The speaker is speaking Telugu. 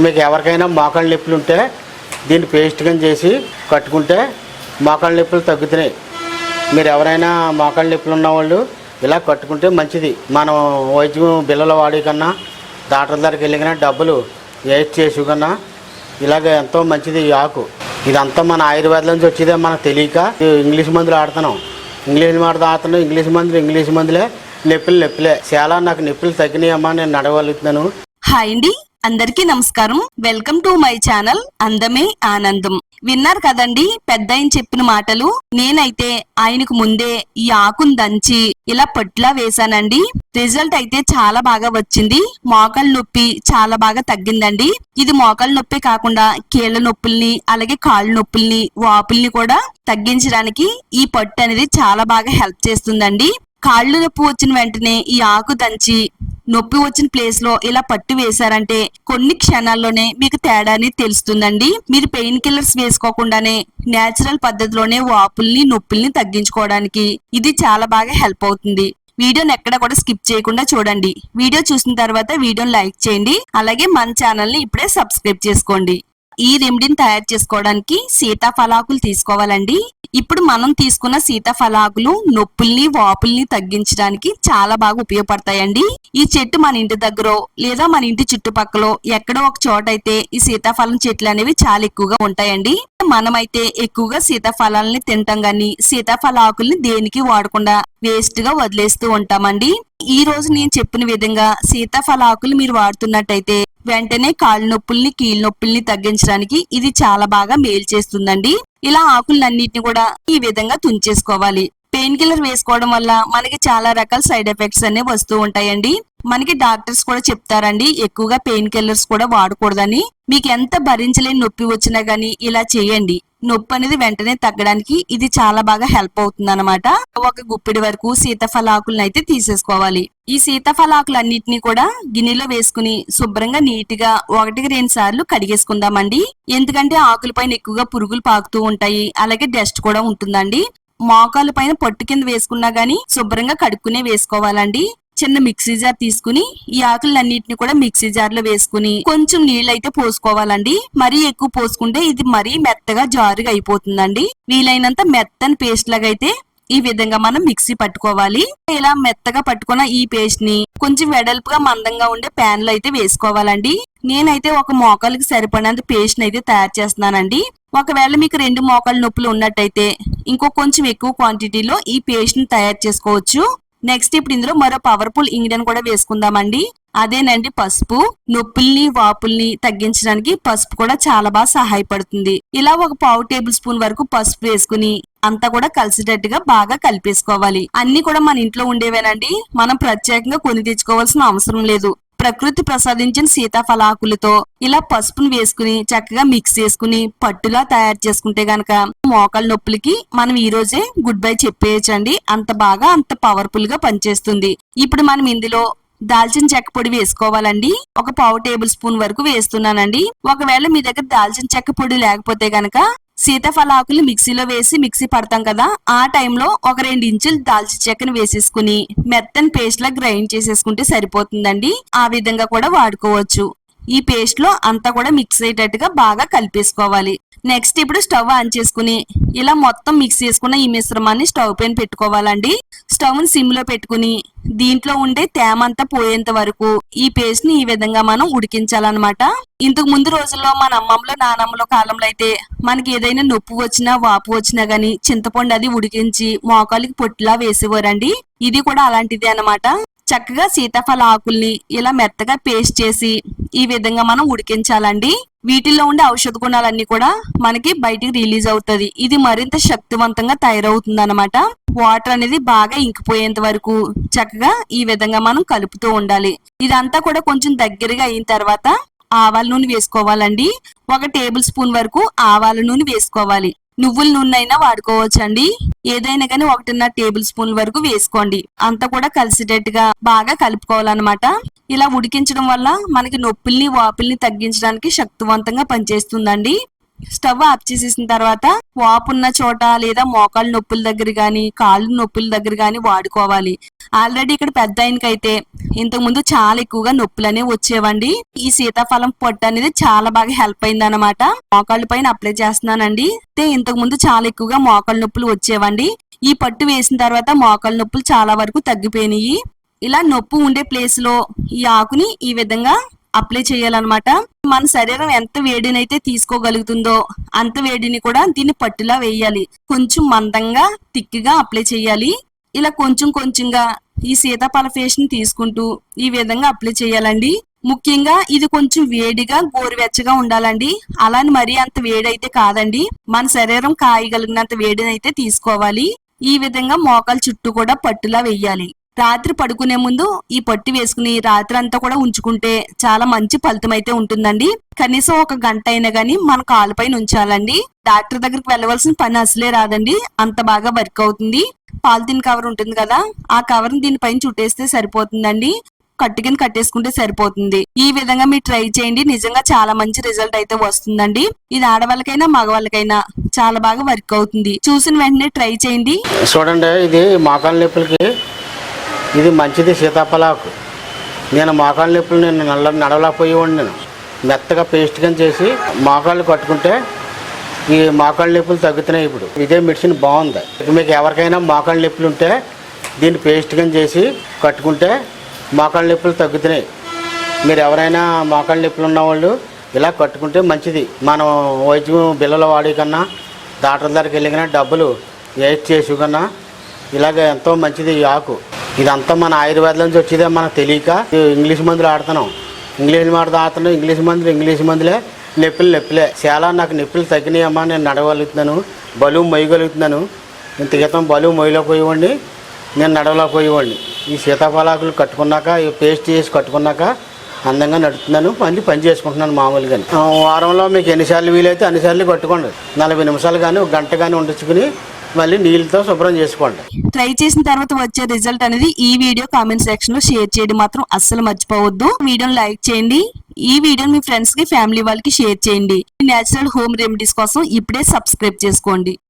మీకు ఎవరికైనా మోకాళ్ళ నొప్పులు ఉంటే దీన్ని పేస్ట్ గా చేసి కట్టుకుంటే మోకాళ్ళ నొప్పులు తగ్గుతున్నాయి. మీరు ఎవరైనా మోకాళ్ళ నొప్పులు ఉన్నవాళ్ళు ఇలా కట్టుకుంటే మంచిది. మనం వైద్యం బిళ్ళల వాడే కన్నా డాక్టర్ దగ్గరికి వెళ్ళినా డబ్బులు వేస్ట్ చేసి కన్నా ఇలాగ ఎంతో మంచిది ఈ ఆకు. ఇదంతా మన ఆయుర్వేదం నుంచి వచ్చేదే మనకు తెలియక ఇంగ్లీష్ మందులు ఆడుతున్నాం. ఇంగ్లీష్ మందులే నొప్పులే. చాలా నాకు నొప్పులు తగ్గినాయమ్మా, నేను నడవగలుగుతున్నాను. హాయ్ అండి, అందరికీ నమస్కారం. వెల్కమ్ టు మై ఛానల్ అందమే ఆనందం. విన్నారు కదండి పెద్ద ఆయన చెప్పిన మాటలు. నేనైతే ఆయనకు ముందే ఈ ఆకును దంచి ఇలా పొట్లా వేశానండి. రిజల్ట్ అయితే చాలా బాగా వచ్చింది. మోకాళ్ళ నొప్పి చాలా బాగా తగ్గిందండి. ఇది మోకాళ్ళ నొప్పి కాకుండా కీళ్ళ నొప్పుల్ని అలాగే కాళ్ళ నొప్పుల్ని వాపుల్ని కూడా తగ్గించడానికి ఈ పొట్టు అనేది చాలా బాగా హెల్ప్ చేస్తుందండి. కాళ్ళు నొప్పి వచ్చిన వెంటనే ఈ ఆకు దంచి నొప్పి వచ్చిన ప్లేస్ లో ఇలా పట్టు వేశారంటే కొన్ని క్షణాల్లోనే మీకు తేడా అనేది తెలుస్తుందండి. మీరు పెయిన్ కిల్లర్స్ వేసుకోకుండానే నేచురల్ పద్ధతిలోనే వాపుల్ని నొప్పుల్ని తగ్గించుకోవడానికి ఇది చాలా బాగా హెల్ప్ అవుతుంది. వీడియోని ఎక్కడ కూడా స్కిప్ చేయకుండా చూడండి. వీడియో చూసిన తర్వాత వీడియోని లైక్ చేయండి. అలాగే మన ఛానల్ ని ఇప్పుడే సబ్స్క్రైబ్ చేసుకోండి. ఈ రెమెడీని తయారు చేసుకోవడానికి సీతాఫలాకులు తీసుకోవాలండి. ఇప్పుడు మనం తీసుకున్న సీతాఫలాకులు నొప్పుల్ని వాపుల్ని తగ్గించడానికి చాలా బాగా ఉపయోగపడతాయండి. ఈ చెట్టు మన ఇంటి దగ్గర లేదా మన ఇంటి చుట్టుపక్కల ఎక్కడో ఒక చోట అయితే ఈ సీతాఫలం చెట్లు అనేవి చాలా ఎక్కువగా ఉంటాయండి. మనమైతే ఎక్కువగా సీతాఫలాలని తింటాం గాని సీతాఫలాకుల్ని దేనికి వాడకుండా వేస్ట్ గా వదిలేస్తూ ఉంటామండి. ఈ రోజు నేను చెప్పిన విధంగా సీతాఫలాకులు మీరు వాడుతున్నట్టయితే వెంటనే కాళ్ళ నొప్పుల్ని కీళ్ళ నొప్పుల్ని తగ్గించడానికి ఇది చాలా బాగా మేలు చేస్తుందండి. ఇలా ఆకులన్నిటిని కూడా ఈ విధంగా తుంచేసుకోవాలి. పెయిన్ కిల్లర్ వేసుకోవడం వల్ల మనకి చాలా రకాల సైడ్ ఎఫెక్ట్స్ అనేవి వస్తూ ఉంటాయండి. మనకి డాక్టర్స్ కూడా చెప్తారండి ఎక్కువగా పెయిన్ కిల్లర్స్ కూడా వాడకూడదని. మీకు ఎంత భరించలేని నొప్పి వచ్చినా గానీ ఇలా చేయండి. నొప్పి అనేది వెంటనే తగ్గడానికి ఇది చాలా బాగా హెల్ప్ అవుతుంది అనమాట. ఒక గుప్పిడి వరకు సీతాఫలాకులను అయితే తీసేసుకోవాలి. ఈ సీతాఫలాకులన్నిటిని కూడా గిన్నెలో వేసుకుని శుభ్రంగా నీట్ గా 1-2 సార్లు కడిగేసుకుందామండి. ఎందుకంటే ఆకుల పైన ఎక్కువగా పురుగులు పాకుతూ ఉంటాయి, అలాగే డస్ట్ కూడా ఉంటుందండి. మోకాల పైన పొట్టు కింద వేసుకున్నా గానీ శుభ్రంగా కడుక్కునే వేసుకోవాలండి. చిన్న మిక్సీ జార్ తీసుకుని ఈ ఆకులన్నిటిని కూడా మిక్సీ జార్ లో వేసుకుని కొంచెం నీళ్ళు అయితే పోసుకోవాలండి. మరీ ఎక్కువ పోసుకుంటే ఇది మరీ మెత్తగా జారుగా అయిపోతుందండి. వీలైనంత మెత్తని పేస్ట్ లాగా అయితే ఈ విధంగా మనం మిక్సీ పట్టుకోవాలి. ఇలా మెత్తగా పట్టుకున్న ఈ పేస్ట్ ని కొంచెం వెడల్పుగా మందంగా ఉండే ప్యాన్ లో అయితే వేసుకోవాలండి. నేనైతే ఒక మోకాలకి సరిపడినంత పేస్ట్ అయితే తయారు చేస్తున్నానండి. ఒకవేళ మీకు 2 మోకాళ్ళ నొప్పులు ఉన్నట్టయితే ఇంకో కొంచెం ఎక్కువ క్వాంటిటీలో ఈ పేస్ట్ ని తయారు చేసుకోవచ్చు. నెక్స్ట్ ఇప్పుడు ఇందులో మరో పవర్ఫుల్ ఇంగ్రీడియంట్ కూడా వేసుకుందామండి. అదేనండి పసుపు. నొప్పుల్ని వాపుల్ని తగ్గించడానికి పసుపు కూడా చాలా బాగా సహాయపడుతుంది. ఇలా ఒక 1/2 టేబుల్ స్పూన్ వరకు పసుపు వేసుకుని అంతా కూడా కలిసేటట్టుగా బాగా కలిపేసుకోవాలి. అన్ని కూడా మన ఇంట్లో ఉండేవేనండి, మనం ప్రత్యేకంగా కొని తెచ్చుకోవాల్సిన అవసరం లేదు. ప్రకృతి ప్రసాదించిన సీతాఫలాకులతో ఇలా పసుపును వేసుకుని చక్కగా మిక్స్ చేసుకుని పట్టులా తయారు చేసుకుంటే గనక మోకాళ్ళ నొప్పులకి మనం ఈ రోజే గుడ్ బై చెప్పేయచ్చండి. అంత బాగా అంత పవర్ఫుల్ గా పనిచేస్తుంది. ఇప్పుడు మనం ఇందులో దాల్చిన చెక్క పొడి వేసుకోవాలండి. ఒక 1/2 టేబుల్ స్పూన్ వరకు వేస్తున్నానండి. ఒకవేళ మీ దగ్గర దాల్చిన చెక్క పొడి లేకపోతే గనక సీతాఫలాకులు మిక్సీలో వేసి మిక్సీ పడతాం కదా, ఆ టైంలో ఒక 2 ఇంచులు దాల్చిన చెక్కను వేసేసుకుని మెత్తని పేస్ట్ లా గ్రైండ్ చేసేసుకుంటే సరిపోతుందండి. ఆ విధంగా కూడా వాడుకోవచ్చు. ఈ పేస్ట్ లో అంతా కూడా మిక్స్ అయ్యేటట్టుగా బాగా కలిపేసుకోవాలి. నెక్స్ట్ ఇప్పుడు స్టవ్ ఆన్ చేసుకుని ఇలా మొత్తం మిక్స్ చేసుకున్న ఈ మిశ్రమాన్ని స్టవ్ పైన పెట్టుకోవాలండి. స్టవ్ ని సిమ్ లో పెట్టుకుని దీంట్లో ఉండే తేమ అంతా పోయేంత వరకు ఈ పేస్ట్ ని ఈ విధంగా మనం ఉడికించాలన్నమాట. ఇంతకు ముందు రోజుల్లో మన అమ్మమ్మలో నానమ్మలో కాలంలో అయితే మనకి ఏదైనా నొప్పి వచ్చినా వాపు వచ్చినా గానీ చింతపండు అది ఉడికించి మోకాలికి పొట్టిలా వేసేవారండి. ఇది కూడా అలాంటిదే అన్నమాట. చక్కగా సీతాఫల ఆకుల్ని ఇలా మెత్తగా పేస్ట్ చేసి ఈ విధంగా మనం ఉడికించాలండి. వీటిల్లో ఉండే ఔషధ గుణాలన్నీ కూడా మనకి బయటికి రిలీజ్ అవుతుంది. ఇది మరింత శక్తివంతంగా తయారవుతుంది అనమాట. వాటర్ అనేది బాగా ఇంకిపోయేంత వరకు చక్కగా ఈ విధంగా మనం కలుపుతూ ఉండాలి. ఇదంతా కూడా కొంచెం దగ్గరగా అయిన తర్వాత ఆవాల నూనె వేసుకోవాలండి. 1 టేబుల్ స్పూన్ వరకు ఆవాల నూనె వేసుకోవాలి. నువ్వుల నూనె అయినా వాడుకోవచ్చండి. ఏదైనా కానీ 1.5 టేబుల్ స్పూన్ వరకు వేసుకోండి. అంతా కూడా కలిసేటట్టుగా బాగా కలుపుకోవాలన్నమాట. ఇలా ఉడికించడం వల్ల మనకి నొప్పుల్ని వాపుల్ని తగ్గించడానికి శక్తివంతంగా పనిచేస్తుందండి. స్టవ్ ఆఫ్ చేసేసిన తర్వాత వాపు ఉన్న చోట లేదా మోకాళ్ళ నొప్పుల దగ్గర గాని కాళ్ళు నొప్పుల దగ్గర గాని వాడుకోవాలి. ఆల్రెడీ ఇక్కడ పెద్ద ఆయనకైతే ఇంతకు ముందు చాలా ఎక్కువగా నొప్పులు అనేవి వచ్చేవండి. ఈ సీతాఫలం పొట్టు అనేది చాలా బాగా హెల్ప్ అయింది అనమాట. మోకాళ్ళ పైన అప్లై చేస్తున్నానండి. అయితే ఇంతకు ముందు చాలా ఎక్కువగా మోకాళ్ళ నొప్పులు వచ్చేవండి. ఈ పట్టు వేసిన తర్వాత మోకాళ్ళ నొప్పులు చాలా వరకు తగ్గిపోయినాయి. ఇలా నొప్పి ఉండే ప్లేస్ లో ఈ ఆకుని ఈ విధంగా అప్లై చేయాలన్నమాట. మన శరీరం ఎంత వేడినైతే తీసుకోగలుగుతుందో అంత వేడిని కూడా దీన్ని పట్టులా వేయాలి. కొంచెం మందంగా తిక్కిగా అప్లై చేయాలి. ఇలా కొంచెం కొంచెంగా ఈ సీతాఫల పేస్ట్ ని తీసుకుంటూ ఈ విధంగా అప్లై చేయాలండి. ముఖ్యంగా ఇది కొంచెం వేడిగా గోరువెచ్చగా ఉండాలండి. అలాని మరీ అంత వేడైతే కాదండి. మన శరీరం కాయగలిగినంత వేడినైతే తీసుకోవాలి. ఈ విధంగా మోకాలు చుట్టూ కూడా పట్టులా వేయాలి. రాత్రి పడుకునే ముందు ఈ పట్టు వేసుకుని రాత్రి అంతా కూడా ఉంచుకుంటే చాలా మంచి ఫలితం అయితే ఉంటుందండి. కనీసం 1 గంట అయినా గానీ మన కాలుపైన ఉంచాలండి. డాక్టర్ దగ్గరికి వెళ్ళవలసిన పని అసలే రాదండి. అంత బాగా వర్క్ అవుతుంది. పాలిథిన్ కవర్ ఉంటుంది కదా, ఆ కవర్ ని దీనిపైన చుట్టేస్తే సరిపోతుందండి. కట్టుకిని కట్టేసుకుంటే సరిపోతుంది. ఈ విధంగా మీరు ట్రై చేయండి. నిజంగా చాలా మంచి రిజల్ట్ అయితే వస్తుందండి. ఇది ఆడవాళ్ళకైనా మగవాళ్ళకైనా చాలా బాగా వర్క్ అవుతుంది. చూసిన వెంటనే ట్రై చేయండి. చూడండి, ఇది మోకాళ్ళ నొప్పులకి ఇది మంచిది సీతాఫలాకు. నేను మోకాళ్ళ నొప్పులు నేను నడవలేకపోయేవాడిని. నేను మెత్తగా పేస్ట్ గా చేసి మోకాళ్ళు కట్టుకుంటే ఈ మోకాళ్ళ నొప్పులు తగ్గుతున్నాయి. ఇప్పుడు ఇదే మెడిసిన్ బాగుంది. మీకు ఎవరికైనా మోకాళ్ళ నొప్పులు ఉంటే దీన్ని పేస్ట్ గా చేసి కట్టుకుంటే మోకాళ్ళ నొప్పులు తగ్గుతున్నాయి. మీరు ఎవరైనా మోకాళ్ళ నొప్పులు ఉన్నవాళ్ళు ఇలా కట్టుకుంటే మంచిది. మనం వైద్యం బిళ్ళలు వాడే కన్నా డాక్టర్ దగ్గరికి వెళ్ళినా డబ్బులు వేస్ట్ చేసి కన్నా ఇలాగ ఎంతో మంచిది ఈ ఆకు. ఇదంతా మన ఆయుర్వేదం నుంచి వచ్చేదే మనకు తెలియక ఇంగ్లీష్ మందులు ఆడుతున్నాం. ఇంగ్లీష్ మందులే నొప్పులే. చాలా నాకు నొప్పులు తగ్గినాయమ్మా, నేను నడవగలుగుతున్నాను, బలువు మొయ్యగలుగుతున్నాను. ఇంత క్రితం బలువు మొయ్యలేకపోయేవాడిని, నేను నడవలేకపోయేవాడిని. ఈ సీతాఫలాకులు కట్టుకున్నాక ఈ పేస్ట్ చేసి కట్టుకున్నాక అందంగా నడుపుతున్నాను. పని చేసుకుంటున్నాను మామూలుగా. వారంలో మీకు ఎన్నిసార్లు వీలైతే అన్నిసార్లు కట్టుకోండి. 40 నిమిషాలు కానీ 1 గంట కానీ ఉండించుకుని మళ్ళీ నీళ్ళతో శుభ్రం చేసుకోండి. ట్రై చేసిన తర్వాత వచ్చే రిజల్ట్ అనేది ఈ వీడియో కామెంట్ సెక్షన్ లో షేర్ చేయడం మాత్రం అస్సలు మర్చిపోవద్దు. వీడియోని లైక్ చేయండి. ఈ వీడియోని మీ ఫ్రెండ్స్ కి ఫ్యామిలీ వాళ్ళకి షేర్ చేయండి. నేచురల్ హోమ్ రెమెడీస్ కోసం ఇప్పుడే సబ్స్క్రైబ్ చేసుకోండి.